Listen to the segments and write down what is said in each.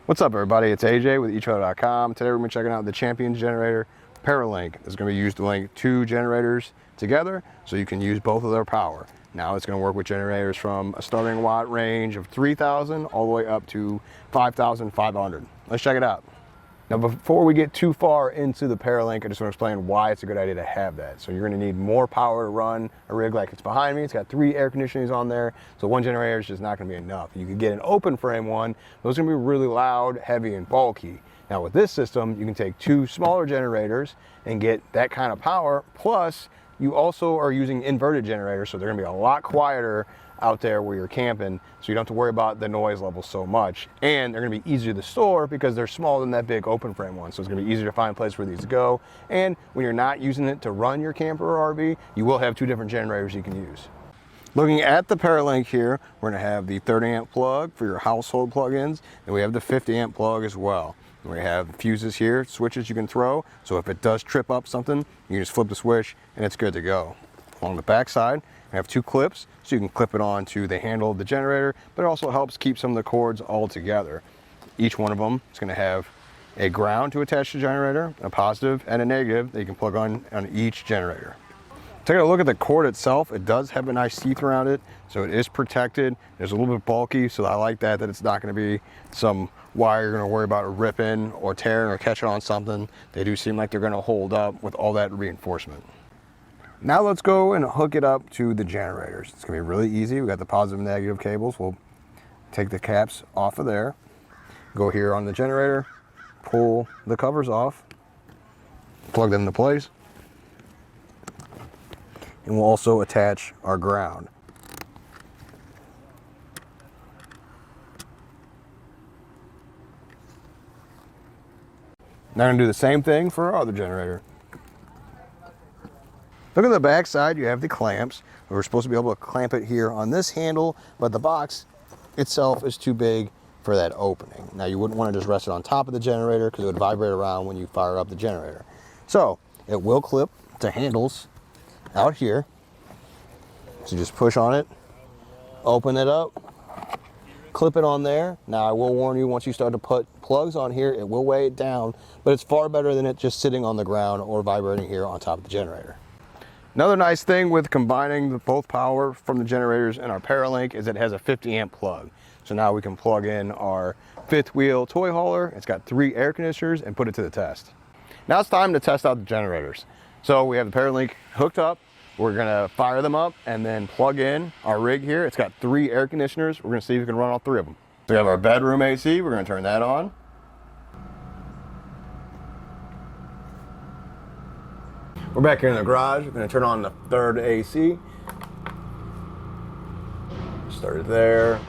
What's up, everybody? It's AJ with etrailer.com. Today we're going to be checking out the Champions Generator Paralink. It's going to be used to link two generators together so you can use both of their power. Now it's going to work with generators from a starting watt range of 3,000 all the way up to 5,500. Let's check it out. Now, before we get too far into the Paralink, I just want to explain why it's a good idea to have that. So you're going to need more power to run a rig like it's behind me. It's got 3 air conditionings on there, so one generator is just not going to be enough. You could get an open frame one. Those are going to be really loud, heavy, and bulky. Now with this system, you can take 2 smaller generators and get that kind of power, plus you also are using inverted generators, so they're going to be a lot quieter out there where you're camping, so you don't have to worry about the noise level so much. And they're going to be easier to store because they're smaller than that big open frame one, so it's going to be easier to find a place for these to go. And when you're not using it to run your camper or RV, you will have 2 different generators you can use. Looking at the Paralink here, we're going to have the 30 amp plug for your household plugins, and we have the 50 amp plug as well. We have fuses here, switches you can throw, so if it does trip up something, you can just flip the switch and it's good to go. Along the back side, we have 2 clips, so you can clip it onto the handle of the generator, but it also helps keep some of the cords all together. Each one of them is going to have a ground to attach to the generator, a positive and a negative that you can plug on each generator. Taking a look at the cord itself, it does have a nice teeth around it, so it is protected. It's a little bit bulky, so I like that it's not going to be some wire you're going to worry about ripping or tearing or catching on something. They do seem like they're going to hold up with all that reinforcement. Now let's go and hook it up to the generators. It's going to be really easy. We got the positive and negative cables. We'll take the caps off of there, go here on the generator, pull the covers off, plug them into place, and we'll also attach our ground. Now I'm going to do the same thing for our other generator. Look at the back side, you have the clamps. We're supposed to be able to clamp it here on this handle, but the box itself is too big for that opening. Now you wouldn't want to just rest it on top of the generator because it would vibrate around when you fire up the generator. So it will clip to handles out here. So just push on it, open it up, clip it on there. Now I will warn you, once you start to put plugs on here, it will weigh it down, but it's far better than it just sitting on the ground or vibrating here on top of the generator. Another nice thing with combining both power from the generators and our Paralink is it has a 50 amp plug. So now we can plug in our 5th wheel toy hauler. It's got 3 air conditioners and put it to the test. Now it's time to test out the generators. So we have the Paralink hooked up. We're gonna fire them up and then plug in our rig here. It's got 3 air conditioners. We're gonna see if we can run all 3 of them. So we have our bedroom AC. We're gonna turn that on. We're back here in the garage. We're going to turn on the 3rd AC. Start it there.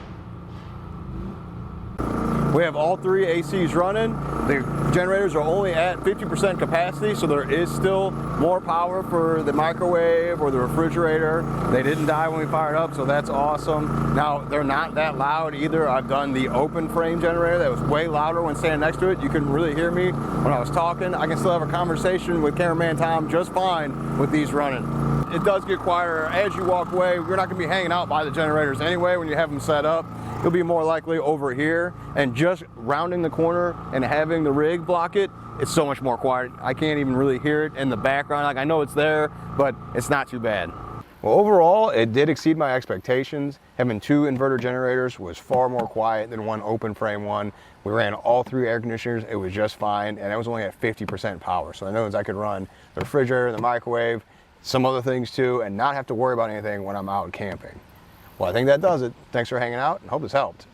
We have all 3 ACs running. The generators are only at 50% capacity, so there is still more power for the microwave or the refrigerator. They didn't die when we fired up, so that's awesome. Now, they're not that loud either. I've done the open frame generator that was way louder when standing next to it. You couldn't really hear me when I was talking. I can still have a conversation with cameraman Tom just fine with these running. It does get quieter as you walk away. You're not going to be hanging out by the generators anyway when you have them set up. You'll be more likely over here, and just rounding the corner and having the rig block it, it's so much more quiet. I can't even really hear it in the background. Like, I know it's there, but it's not too bad. Well, overall, it did exceed my expectations. Having 2 inverter generators was far more quiet than one open frame one. We ran all 3 air conditioners. It was just fine, and it was only at 50% power. So I know I could run the refrigerator, the microwave, some other things too, and not have to worry about anything when I'm out camping. Well, I think that does it. Thanks for hanging out and hope this helped.